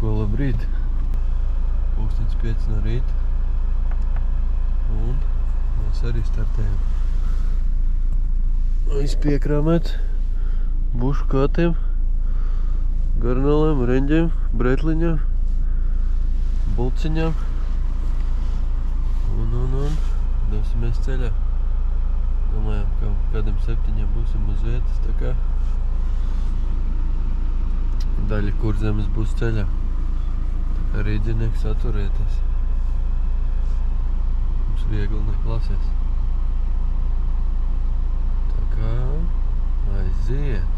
Ko labrīt. 5:05 no rīta. Un mēs arī startējam. Viss piekrāmēts. Bušu katiem, garnalēm, reņģiem, bretliņām, bulciņām. Un dosimies ceļā. Domājām, ka kādiem 7 būsim uz vietas, tā kā daļa Kurzemes būs ceļā. Tā kā rīdzinieki saturieties. Mums viegli neklasies. Tā kā aiziet.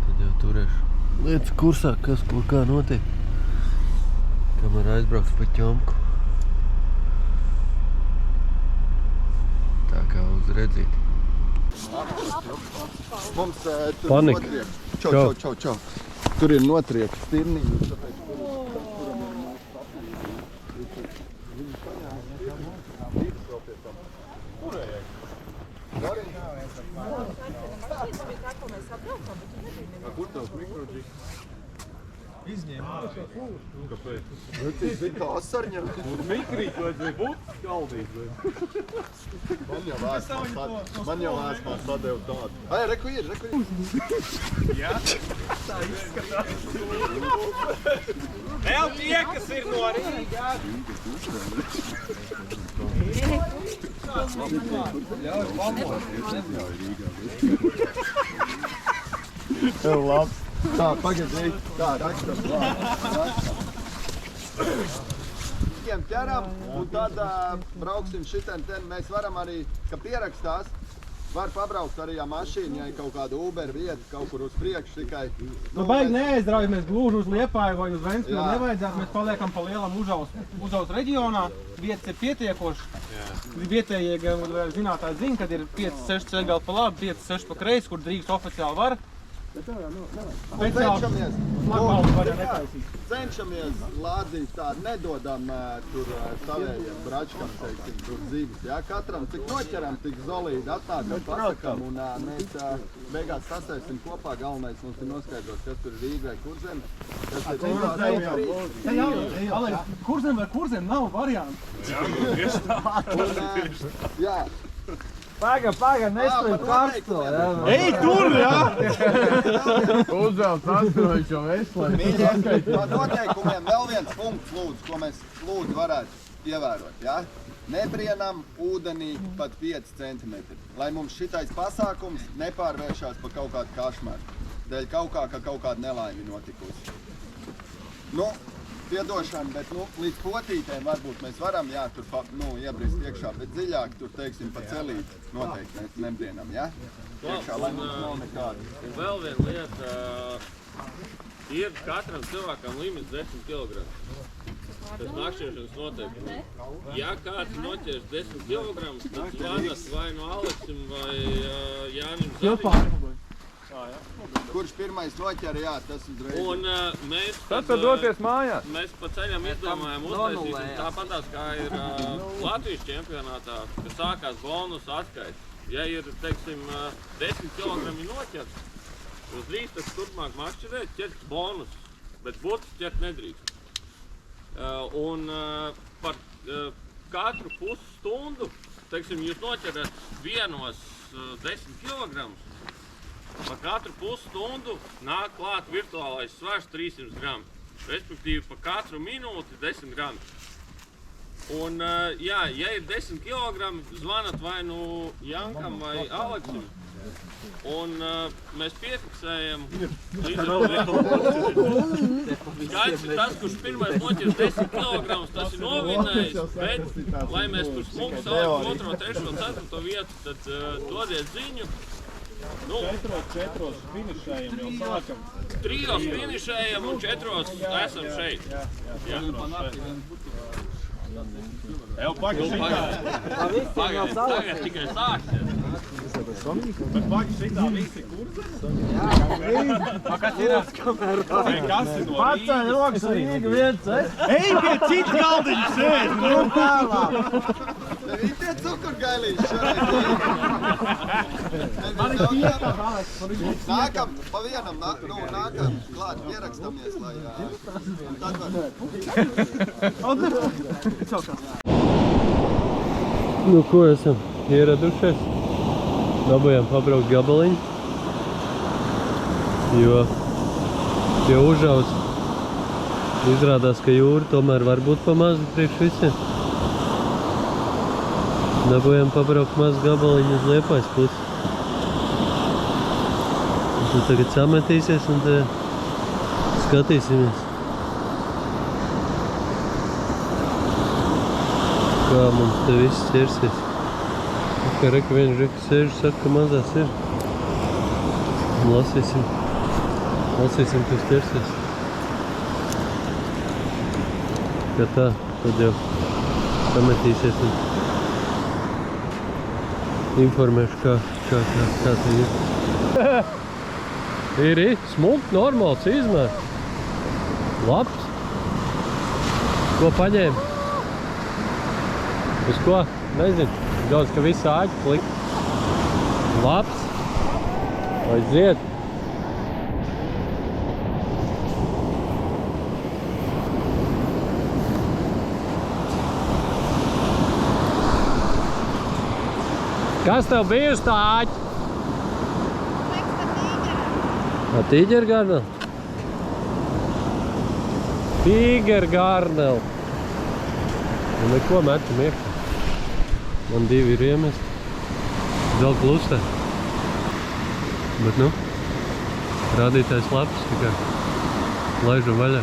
Tad jau turēšu lietas kursā, kas ko kā notiek. Kamēr aizbrauks pa ķomku. Tā kā uz redzīti. Mums tur Panika. notriek. Čau. Tur ir notriek stirnīgi. Kur tavs mikroģis? Izņēma. Kāpēc? Zini, kā asarņam. Uz mikrīt vajadzēja būt skaldīt. Man jau vēsmā sadev tādu. Ai, reku ir. Jā? Tā izskatās. Vēl tie, kas ir no Rīgā. Tev labs. Tā, pagaidīt. Tā, rakstam. Ķeram, un tad brauksim šitien. Mēs varam arī, ka pierakstās, var pabraukt arī mašīnu, ja ir kaut kāda Uber vieta, kaut kur uz priekšu tikai. Nu, baigi neaizdraujamies gluži uz Liepāju vai uz Ventspili, nevajadzētu, mēs paliekam pa lielam Uzaus reģionā, vietas ir pietiekoši. Vietējie zinātāji zina, kad ir 5-6 ceļgali pa labi, 5-6 pa kreisi, kur drīkst oficiāli var. Cenšamies lādīt tādu, nedodam tur savējiem bračkam, teiksim, tur dzīves. Ja? Katram tik noķeram, tik zolīdi atnākam, pasakam, un mēs beigās sasēsim kopā. Galvenais mums ir noskaidrot, kas tur ir Rīga vai Kurzeme. Kurzeme vai Kurzeme nav variantu. Jā. Paga, nespēj karsto, jā. Ej, tur, jā! Uzvēl saskarojušo veselēm. No noteikumiem vēl viens punkts, lūdzu, ko mēs varētu ievērot, jā? Nebrienam ūdenī pat 5 centimetri, lai mums šitais pasākums nepārvēršās pa kaut kādu kašmaru, dēļ kaut kāda nelaimi notikusi. Nu, piedošana, bet līdz potītēm varbūt mēs varam, jā, tur iebrist iekšā, bet dziļāk tur, teiksim, pa celīt noteikti nebrienam, jā? Iekšā, lai mums nav nekāda. Un vēl viena lieta, ir katram cilvēkam limits 10 kg. Tas nakšķiešanas noteikumi. Ja kāds noķers 10 kg, tad zvanat vai no Aleksim vai Jānim Zaviņam. Kurš pirmais noķer, jā, tas uzreiz. Un mēs Tad doties mājās. Mēs pa ceļam izdomājam uztaisīsim tāpatās, kā ir Latvijas čempionātā, ka sākās bonus atskaits. Ja ir, teiksim, 10 kg noķerts, uz drīkst turpmāk makšķerēt, ķert bonus, bet burtus ķert nedrīkst. Un par katru pusstundu, teiksim, jūs noķerat vienos 10 kg, pa katru pusstundu nāk klāt virtuālais svars 300 gramu, respektīvi pa katru minūti 10 gramu. Un, jā, ja ir 10 kg, zvanat vai nu Jankam vai Aleksim, un mēs piefiksējam skaidrs ir tas, kurš pirmais noķers 10 kg, tas ir novinējis, bet, lai mēs tur smūgu saliekam 2., 3., 4. vietu, tad dodiet ziņu. Četros finišējam jau sākam. 3 finišējam un 4 esam šeit. Ev, pagi šitā. Tagad tikai sāksies. Bet pagi šitā visi Kurzeme? Kas ir Kas ir no Paceļ rokas Rīga viens, Ej, pie cits galdiņš sēd! Tev ir tie cukurgailīši šoreiz. Man ir piekā, Aleks. Nākam, pa vienam, nākam klāt, pierakstamies, lai tad var. Nu, ko esam ieradušies? Dabūjām pabraukt gabaliņu, jo pie Užavas izrādās, ka jūra tomēr var būt pamazi priekš visiem. Dabūjām pabraukt mazu gabaliņu uz Liepājas pusi. Un tad tagad sametīsies un te skatīsimies, kā mums te viss ķersies. Kā reka viens reka sēž, saka, ka mazās ir. Un lasīsim, kas ķersies. Kā tā, tad jau sametīsies un informēšu, kā tā ir. Ir, smulk, normāls izmērs. Labs. Ko paņēma? Uz ko? Nezinu. Daudz, ka visu āķi plikt. Labs. Aiziet. Kas tev bija uz tā āķi? Tīģergarnel? Tīģergarnel. Un neko metam iekšā. Man 2 ir iemesti. Vēl klusē. Bet nu, rādītājs labs, tikai laižam vaļā.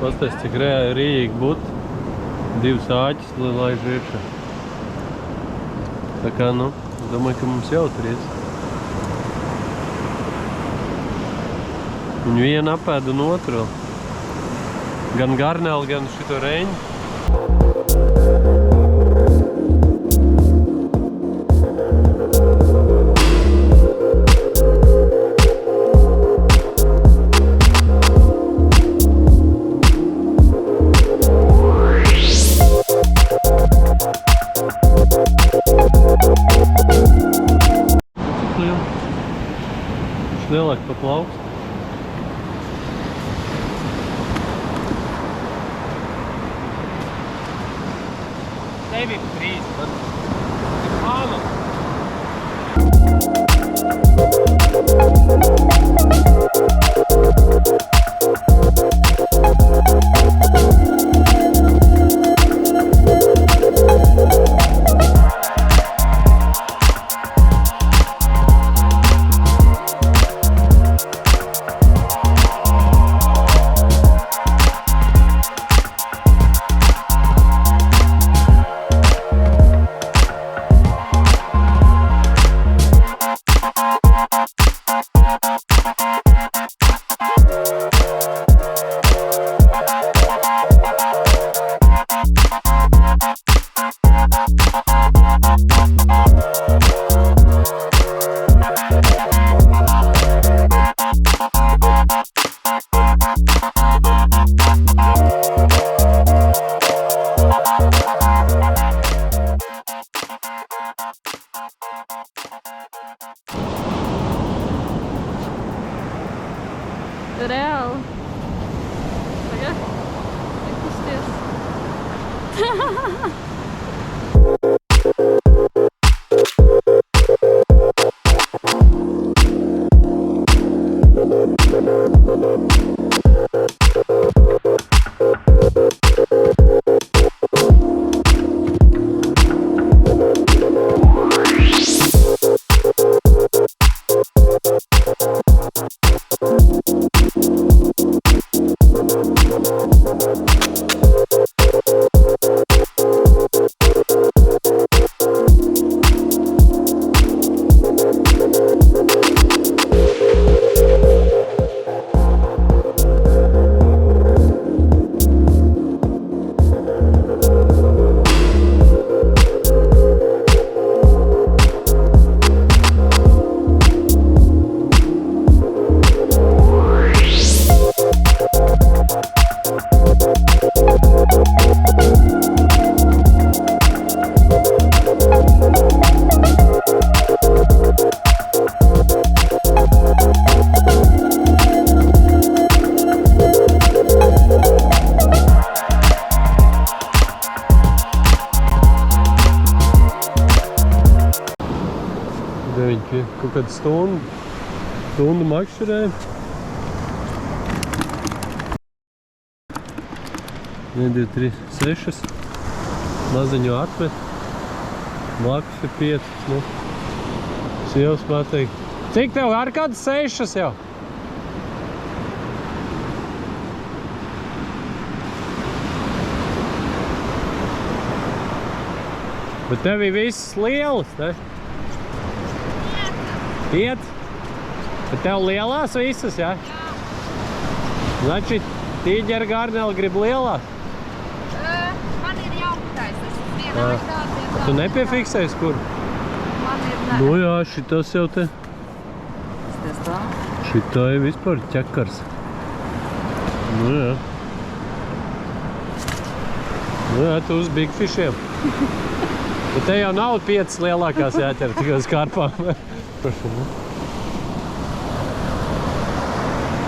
Pastāst, cik rījīgi būt. 2 āķis, lai laiž iekšā. Tā kā, nu, domāju, ka mums jautri ies. Un vienu apēd un otru. Gan garneli, gan šito reņu. Lielāk pa plaukstu. Tev ir 3. Ālu. Reāli. Tagad? Nekusties. Viņi kaut kādu stundu makšķerēja. 1, 2, 3, 6. Maziņu atmet. Blakus ir 5. Nu. Sievas pateik. Cik tev ar kādas 6 jau? Bet tev ir visas lielas, ne? 5. Bet tev lielās visas, ja? Znači, tīģera garneli grib lielās? Man ir jauktais, es vienā tādi. Tu nepiefiksēsi, kur? Man ir ne. Nu jā, šitas jau te. Šitā ir vispār ķekars. Nu jā. Nu jā, tu uz big fishiem. Bet te jau nav 5 lielākās jāķer, tikai uz karpām.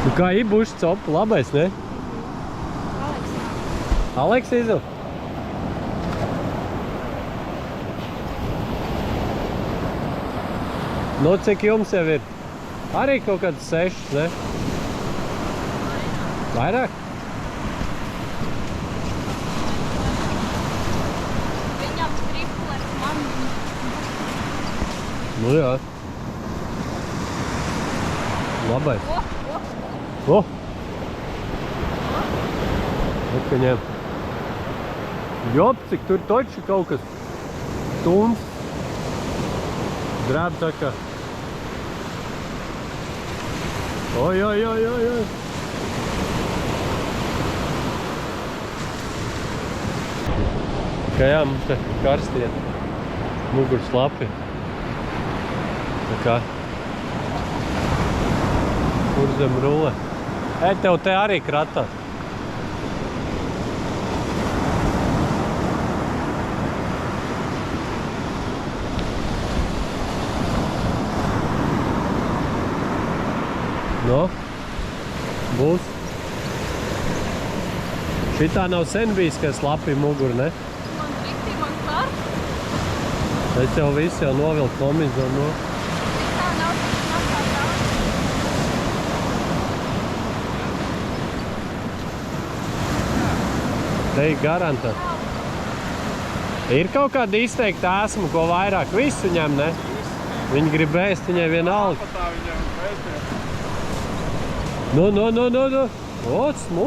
Nu kā ir bušs copu? Labais, ne? Aleks izil? Nu, cik jums jau ir? Arī kaut kāds 6, ne? Vairāk? Viņam triples, man... Nu jā. Labais. Atkaņiem. Jop, cik tur toči kaut kas tuns. Drēb tā kā. Oj. Kā jā, mums te karstiet. Mugurs lapi. Tā kā. Kur zem rulle. Tev te arī kratās. No, būs. Šitā nav sen bijis, ka slapi muguru, ne? Man rikti, man klar. Es jau visu jau novilku kombinzonu no. Šitā nav tā daudz. Te ir garantēt. Ir kaut kāda izteikta ēsma, ko vairāk visu ņem, ne? Viņi grib ēst, viņai vienalga. No. O, smu.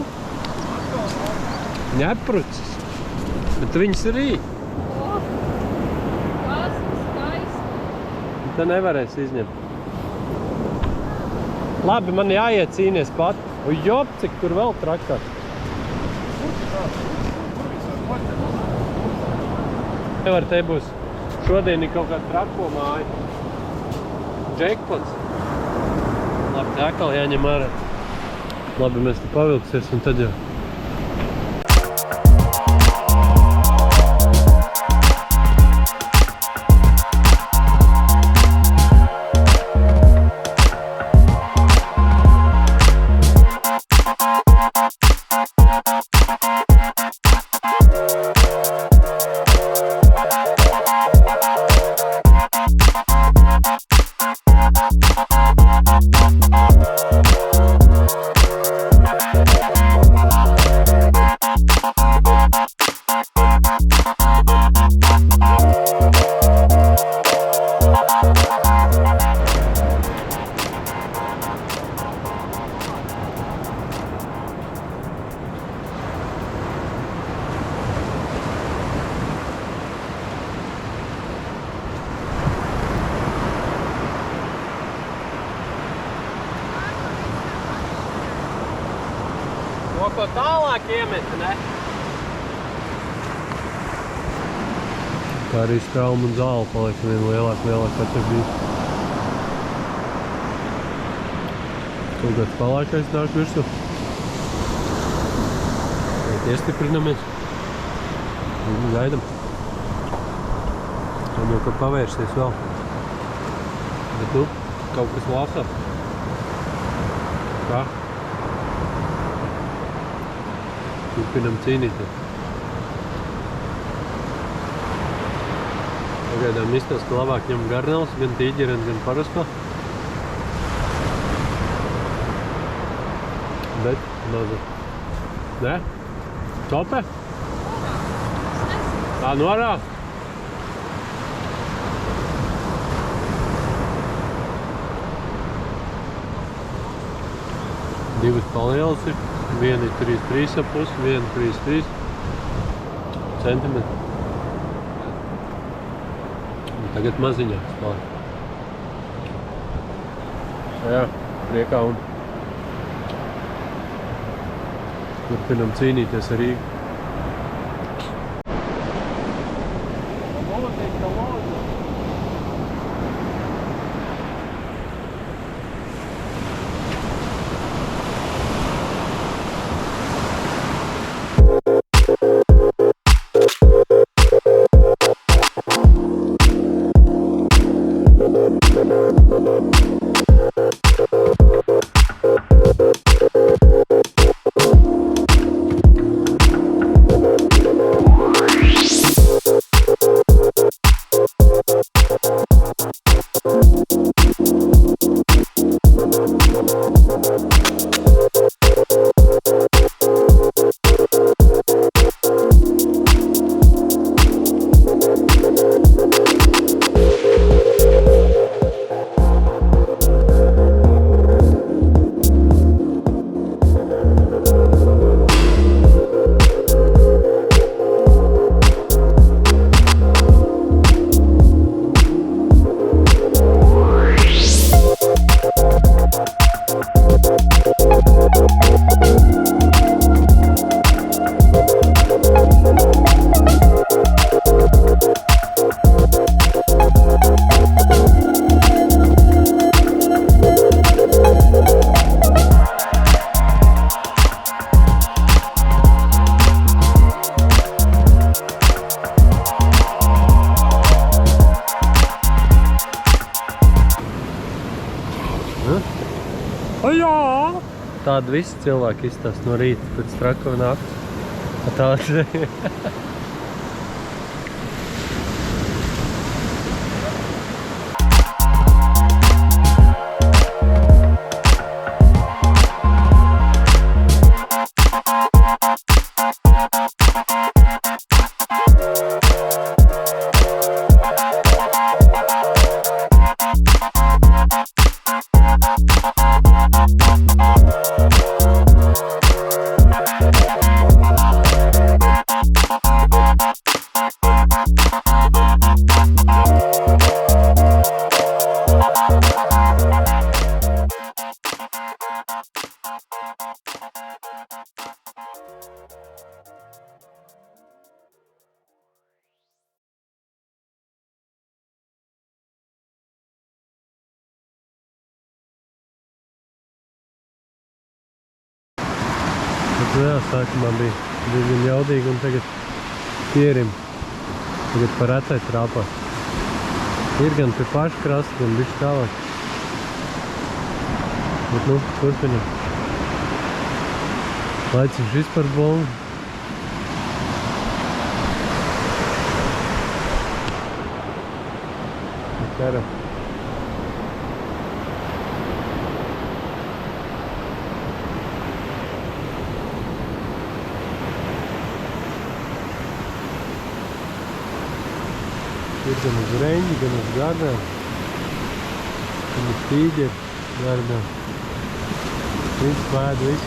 Neprucis. Bet viņas ir rīt. Tas ir skaisti. Te nevarēs izņemt. Labi, man jāiet cīnies pat. O, jop, cik tur vēl trakās. Nevar, te būs. Šodien ir kaut kāda trako māja. Džekpots. Labi, tā atkal jāņem ārā. Labi, mēs te pavilksies un tad jau. Ko tālāk iemeti, ne? Tā arī strauma un zāle paliek vien lielāk, kā te bija. Kaut kāds palākais nāk virsū. Iestiprinamies. Gaidam. Tad jau, ka pavērsies vēl. Bet nu, kaut kas lāsā. Kā? Turpinam cīnīties. Pagaidām izstāst, ka labāk ņem garnals, gan tīģereni, gan parasto. Bet maza. Ne? Tope? Tā norā? Divas palielas ir. Viena ir 3,5, viena 3,3 centimetri. Tagad maziņāks pār. Jā, priekā un turpinam cīnīties ar Rīgu. Tāda visi cilvēki izstāst no rīta pēc trakava nakts. Tāda. Jā, sākumā bija diezgan jaudīgi un tagad pierim. Tagad par retai trāpā. Ir gan pie paša krasta, gan bišķi tālāk. Bet nu, turpinam. Laicīšu vispār bolnu. Ceram. Ir gan uz reņģi, gan uz garnām, gan uz tīģeri garnām. Viss vēd, viss.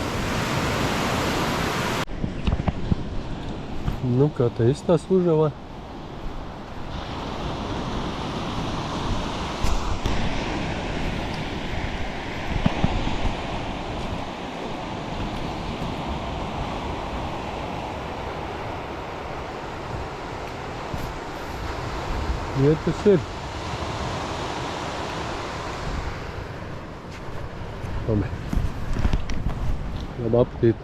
Nu, kā te izstās Užavā? Vietas ir. Labi. Labu apetīti.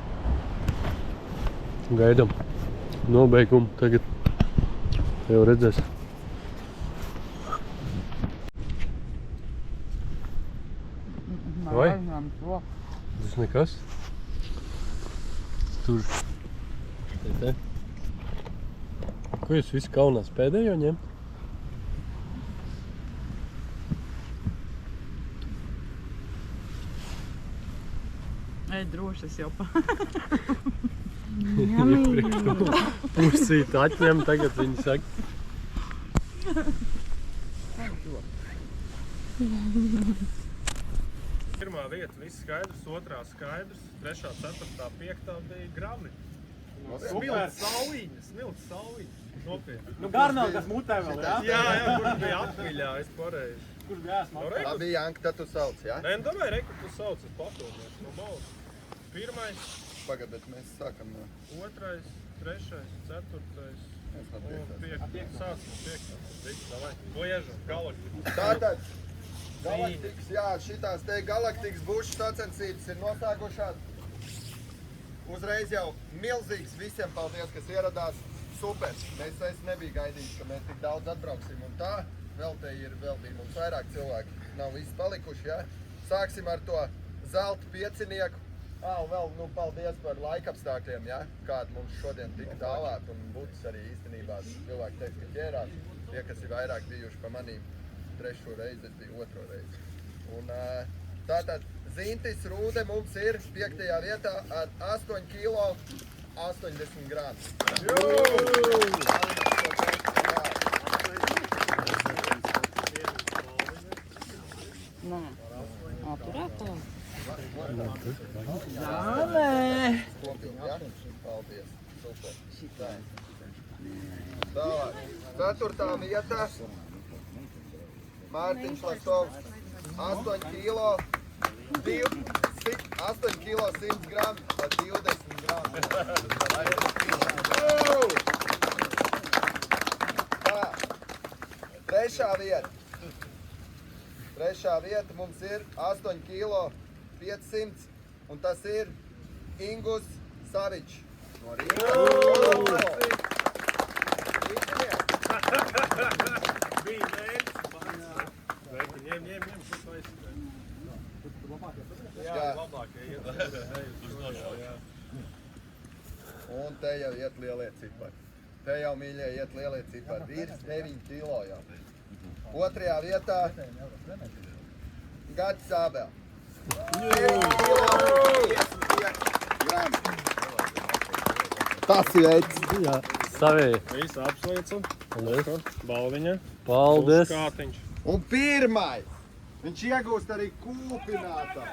Gaidam nobeigumu tagad. Jau redzēs. Vai? Tas nekas. Tur. Te. Ko jūs visi kaunās pēdējo ņemt? Nē, droši es jau Pusīt atņem, tagad viņi saka. Pirmā vieta viss skaidrs, otrā skaidrs, trešā, ceturtā, piektā bija grami. Smilts sauliņas. Nopietni. Nu, garnāl, kas mutē vēl, jā? Jā, kurš bija atmiļājis pareizi. Kurš bija jāsmāk? Labi, Janka, tad tu sauc, jā? Nē, domāju, reku, tu sauc, es padomāšu no malas. Pirmais, Pagad, bet mēs sākam no... otrais, trešais, ceturtais Mēs no un piektās. piektās. Sāc no piektās. Viss, davai. Liežam, galaktika. Tātad, galaktikas, jā, šitās te galaktikas bušu sacensības ir nosākušās. Uzreiz jau milzīgs visiem paldies, kas ieradās. Super! Es nebiju gaidījis, ka mēs tik daudz atbrauksim un tā. Vēl bija mums vairāk cilvēki. Nav visi palikuši, jā. Sāksim ar to zelta piecinieku. Un vēl, paldies par laikapstākļiem, jā. Kāda mums šodien tika dāvāt un būtis arī īstenībā cilvēki teiks, ka ķērās. Tie, kas ir vairāk bijuši pa manīm 3. reizi, es biju 2. reizi. Un tātad Zintis Rūde mums ir 5. vietā ar 8 kilo 80 grāmus. Nē. Turētā. Paldies. Super. Tālāk. 4. vietā Mārtiņš Lasovs. 8 kilo 100 gramu par 20 gramu. Tā. 3. vieta. 3. vieta mums ir 8 kilo 500 un tas ir Ingus Savičs. No Rīgas. Bija mērķis. Ņem, šis aizskrēja. Jā, labākie Un te jau iet lielie cipari. Te jau, mīļie, iet lielie cipari. Virs 9 kilo jau. 2. vietā Gatis Ābel. 9 kilo 55 gramu. Tas ir veids. Jā, savī. Visu apsveicam. Paldies. Balviņa. Paldies. Kātiņš. Un pirmais. Viņš iegūst arī kūpinātā.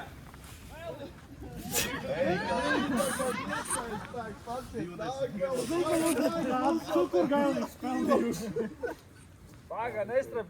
Cukurgailis, paldies! Paga, nestrap